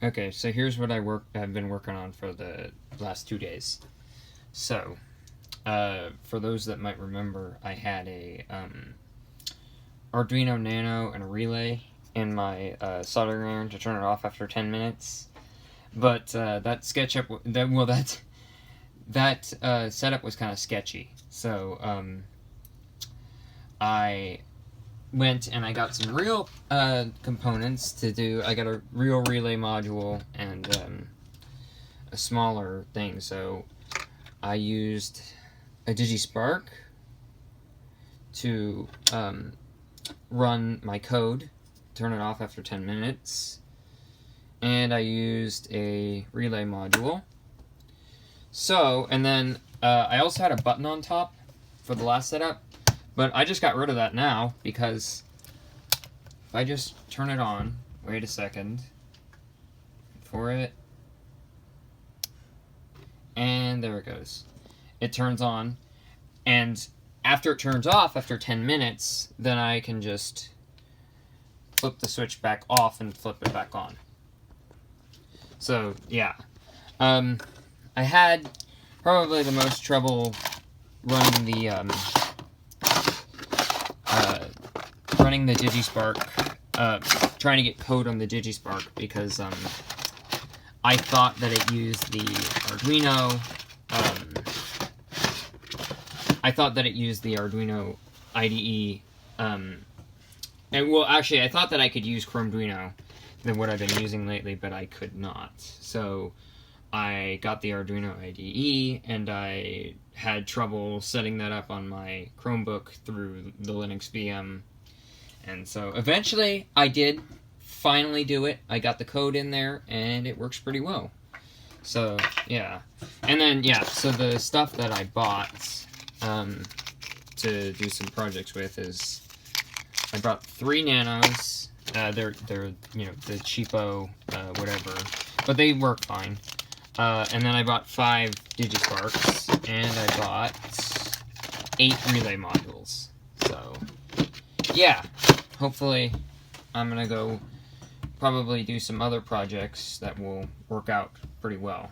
Okay, so here's what I've been working on for the last 2 days. So, for those that might remember, I had a Arduino Nano and a relay in my soldering iron to turn it off after 10 minutes. But that setup was kind of sketchy. So I went and I got some real components to do. I got a real relay module and a smaller thing. So I used a digispark to run my code, turn it off after 10 minutes, and I used a relay module. So, and then I also had a button on top for the last setup, but I just got rid of that now because if I just turn it on, wait a second for it, and there it goes. It turns on, and after it turns off, after 10 minutes, then I can just flip the switch back off and flip it back on. So, yeah. I had probably the most trouble running the digispark, trying to get code on the digispark, because I thought that it used the Arduino. I thought that it used the Arduino IDE. And well, actually, I thought that I could use Chromeduino, than what I've been using lately, but I could not. So I got the Arduino IDE, and I had trouble setting that up on my Chromebook through the Linux VM. And so eventually I did finally do it. I got the code in there, and it works pretty well. So, yeah. And then, yeah, so the stuff that I bought to do some projects with is I bought 3 nanos. They're you know, the cheapo whatever, but they work fine. And then I bought 5 digisparks, and I bought 8 relay modules. So yeah, hopefully I'm gonna go probably do some other projects that will work out pretty well.